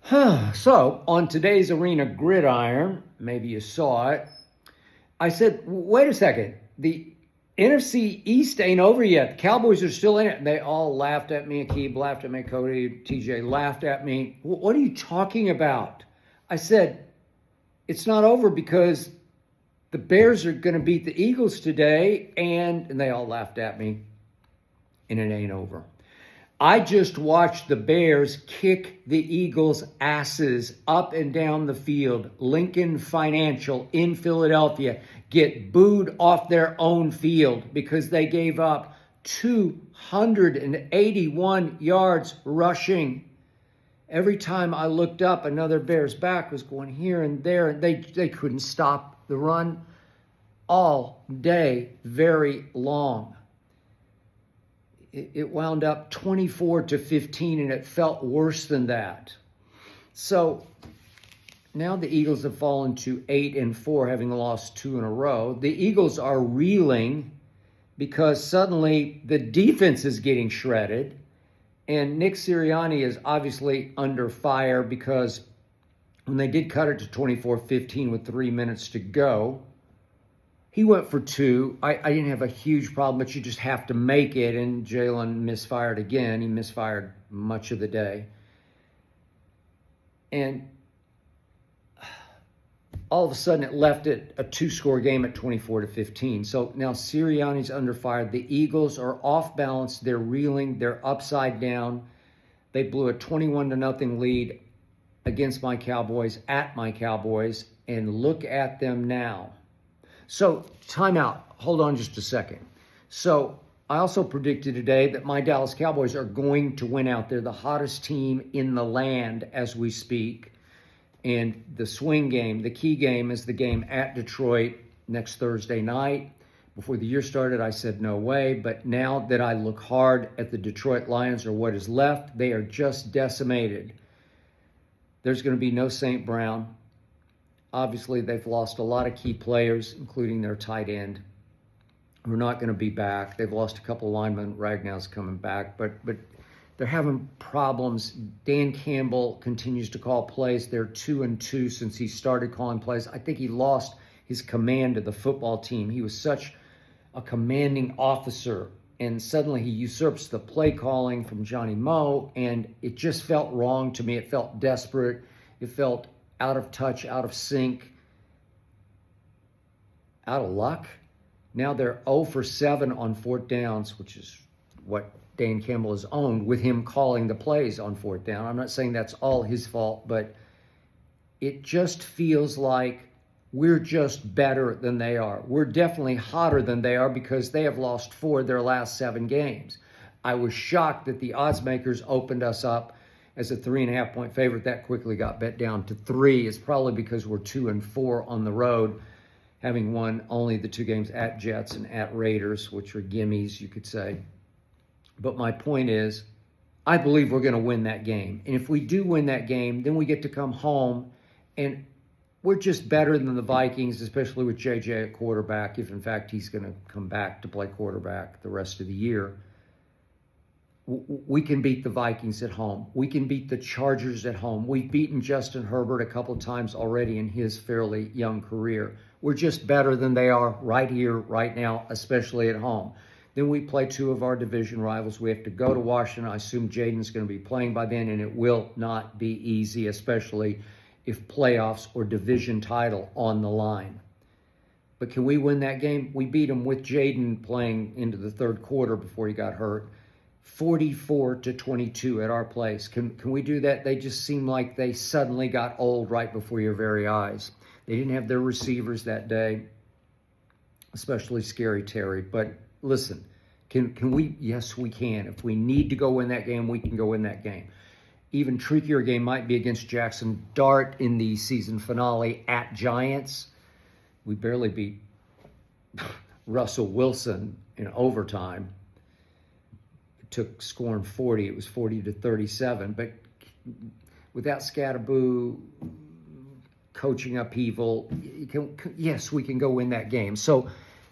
So, on today's Arena Gridiron, maybe you saw it, I said, wait a second. The NFC East ain't over yet. The Cowboys are still in it. And they all laughed at me. Akib laughed at me. Cody, TJ laughed at me. What are you talking about? I said, it's not over because the Bears are going to beat the Eagles today. And they all laughed at me. And it ain't over. I just watched the Bears kick the Eagles' asses up and down the field. Lincoln Financial in Philadelphia get booed off their own field because they gave up 281 yards rushing. Every time I looked up, another Bears back was going here and there, and they couldn't stop the run all day very long. It wound up 24-15, and it felt worse than that. So now the Eagles have fallen to 8-4, having lost 2 in a row. The Eagles are reeling because suddenly the defense is getting shredded, and Nick Sirianni is obviously under fire because when they did cut it to 24-15 with 3 minutes to go, he went for 2. I didn't have a huge problem, but you just have to make it. And Jalen misfired again. He misfired much of the day. And all of a sudden it left it a 2-score game at 24-15. So now Sirianni's under fire. The Eagles are off balance. They're reeling. They're upside down. They blew a 21-0 lead against my Cowboys, at my Cowboys. And look at them now. So, timeout. Hold on just a second. So, I also predicted today that my Dallas Cowboys are going to win out. They're the hottest team in the land as we speak. And the swing game, the key game, is the game at Detroit next Thursday night. Before the year started, I said no way. But now that I look hard at the Detroit Lions, or what is left, they are just decimated. There's going to be no St. Brown. Obviously, they've lost a lot of key players, including their tight end, who are not going to be back. They've lost a couple of linemen. Ragnow's coming back, but they're having problems. Dan Campbell continues to call plays. They're 2-2 since he started calling plays. I think he lost his command of the football team. He was such a commanding officer, and suddenly he usurps the play calling from Johnny Moe, and it just felt wrong to me. It felt desperate. It felt out of touch, out of sync, out of luck. Now they're 0 for 7 on 4th downs, which is what Dan Campbell has owned, with him calling the plays on 4th down. I'm not saying that's all his fault, but it just feels like we're just better than they are. We're definitely hotter than they are because they have lost 4 of their last 7 games. I was shocked that the odds makers opened us up as a 3.5-point favorite. That quickly got bet down to 3. It's probably because we're 2-4 on the road, having won only the 2 games at Jets and at Raiders, which are gimmies, you could say. But my point is, I believe we're going to win that game. And if we do win that game, then we get to come home, and we're just better than the Vikings, especially with JJ at quarterback, if in fact he's going to come back to play quarterback the rest of the year. We can beat the Vikings at home. We can beat the Chargers at home. We've beaten Justin Herbert a couple times already in his fairly young career. We're just better than they are right here, right now, especially at home. Then we play 2 of our division rivals. We have to go to Washington. I assume Jaden's going to be playing by then, and it will not be easy, especially if playoffs or division title on the line. But can we win that game? We beat them with Jaden playing into the 3rd quarter before he got hurt. 44-22 at our place. Can we do that? They just seem like they suddenly got old right before your very eyes. They didn't have their receivers that day, especially Scary Terry. But listen, can we? Yes, we can. If we need to go win that game, we can go win that game. Even trickier game might be against Jackson Dart in the season finale at Giants. We barely beat Russell Wilson in overtime. Took scoring 40. It was 40-37. But without Scatterboo, coaching upheaval, yes, we can go win that game. So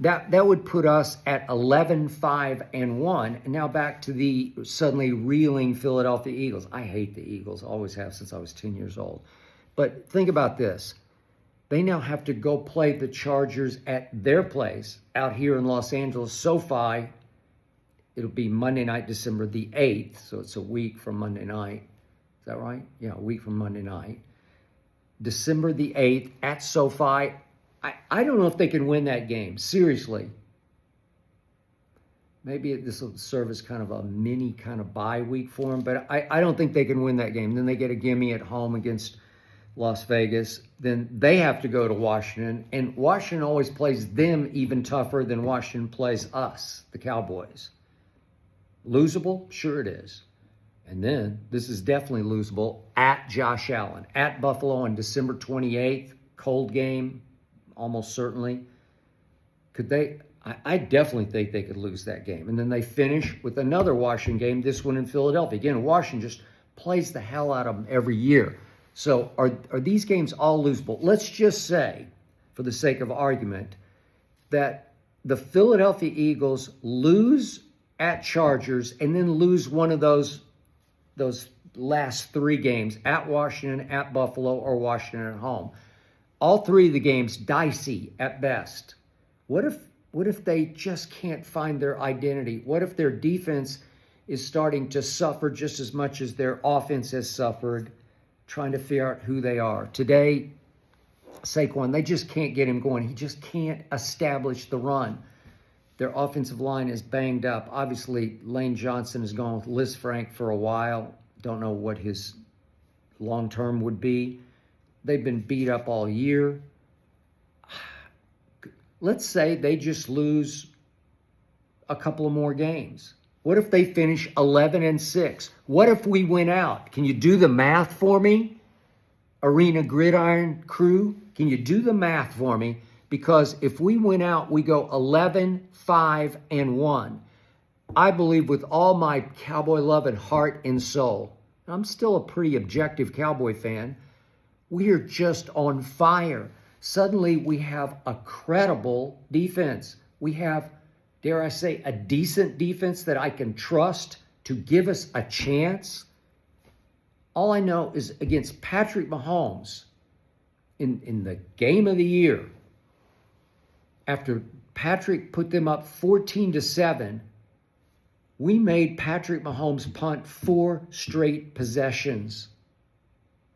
That would put us at 11-5-1. And now back to the suddenly reeling Philadelphia Eagles. I hate the Eagles, always have since I was 10 years old. But think about this. They now have to go play the Chargers at their place out here in Los Angeles, SoFi. It'll be Monday night, December the 8th. So it's a week from Monday night. Is that right? Yeah, a week from Monday night. December the 8th at SoFi. I don't know if they can win that game. Seriously. Maybe this will serve as kind of a mini kind of bye week for them, but I don't think they can win that game. Then they get a gimme at home against Las Vegas. Then they have to go to Washington, and Washington always plays them even tougher than Washington plays us, the Cowboys. Losable? Sure it is. And then this is definitely losable at Josh Allen, at Buffalo on December 28th. Cold game, almost certainly. Could they? I definitely think they could lose that game. And then they finish with another Washington game, this one in Philadelphia. Again, Washington just plays the hell out of them every year. So are these games all losable? Let's just say, for the sake of argument, that the Philadelphia Eagles lose at Chargers and then lose one of those last three games at Washington, at Buffalo, or Washington at home. All three of the games dicey at best. What if they just can't find their identity? What if their defense is starting to suffer just as much as their offense has suffered, trying to figure out who they are? Today, Saquon, they just can't get him going. He just can't establish the run. Their offensive line is banged up. Obviously, Lane Johnson has gone with Liz Frank for a while. Don't know what his long-term would be. They've been beat up all year. Let's say they just lose a couple of more games. What if they finish 11-6? What if we win out? Can you do the math for me? Arena Gridiron crew, can you do the math for me? Because if we win out, we go 11-5-1. I believe with all my Cowboy love and heart and soul, I'm still a pretty objective Cowboy fan, we are just on fire. Suddenly we have a credible defense. We have, dare I say, a decent defense that I can trust to give us a chance. All I know is against Patrick Mahomes in the game of the year, after Patrick put them up 14-7, we made Patrick Mahomes punt 4 straight possessions.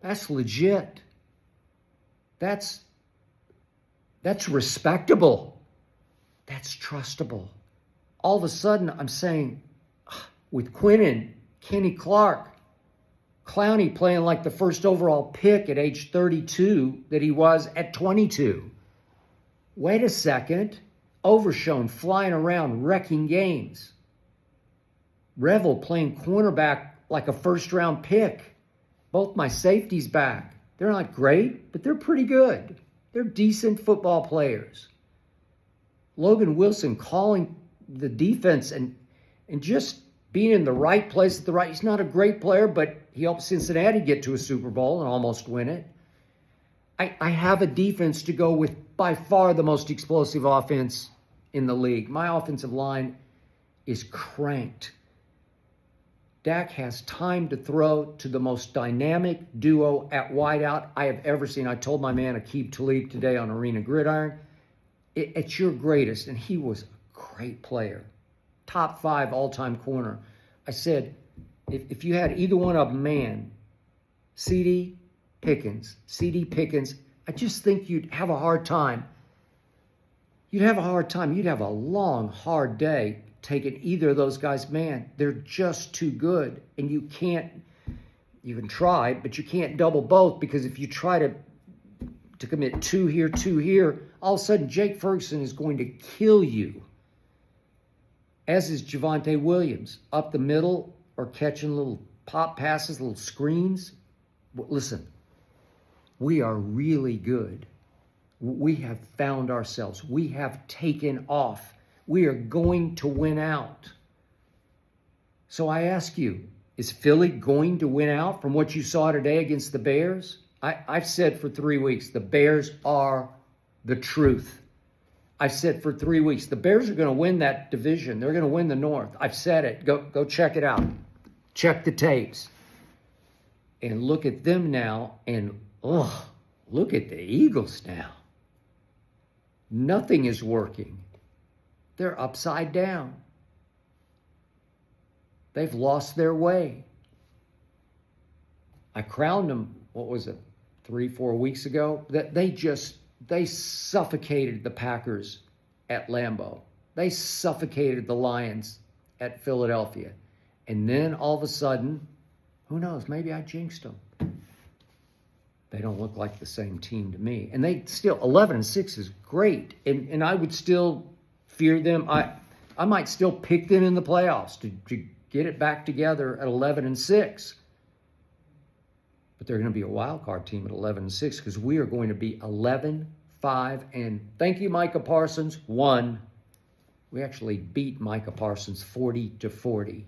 That's legit. That's respectable. That's trustable. All of a sudden, I'm saying, with Quinnen, Kenny Clark, Clowney playing like the first overall pick at age 32 that he was at 22. Wait a second. Overshown flying around, wrecking games. Revel playing cornerback like a first-round pick. Both my safeties back. They're not great, but they're pretty good. They're decent football players. Logan Wilson calling the defense and just being in the right place at the right. He's not a great player, but he helped Cincinnati get to a Super Bowl and almost win it. I have a defense to go with by far the most explosive offense in the league. My offensive line is cranked. Dak has time to throw to the most dynamic duo at wideout I have ever seen. I told my man Aqib Talib today on Arena Gridiron, it's your greatest, and he was a great player. Top 5 all-time corner. I said, if you had either one of them, man, CD Pickens, I just think you'd have a hard time. You'd have a long, hard day taking either of those guys. Man, they're just too good. And you can try, but you can't double both, because if you try to commit 2 here, all of a sudden Jake Ferguson is going to kill you. As is Javonte Williams, up the middle or catching little pop passes, little screens. Listen, we are really good. We have found ourselves. We have taken off. We are going to win out. So I ask you, is Philly going to win out from what you saw today against the Bears? I've said for 3 weeks, the Bears are the truth. I've said for 3 weeks, the Bears are going to win that division. They're going to win the North. I've said it. Go check it out. Check the tapes. And look at them now. And, look at the Eagles now. Nothing is working. They're upside down. They've lost their way. I crowned them, 3-4 weeks ago? That they suffocated the Packers at Lambeau. They suffocated the Lions at Philadelphia. And then all of a sudden, who knows, maybe I jinxed them. They don't look like the same team to me. And they still, 11-6 is great. And I would still fear them. I might still pick them in the playoffs to get it back together at 11-6. But they're going to be a wild card team at 11-6 because we are going to be 11-5. And thank you, Micah Parsons, 1. We actually beat Micah Parsons 40-40.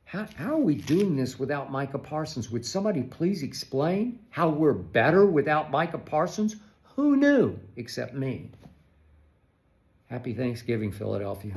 How are we doing this without Micah Parsons? Would somebody please explain how we're better without Micah Parsons? Who knew except me? Happy Thanksgiving, Philadelphia.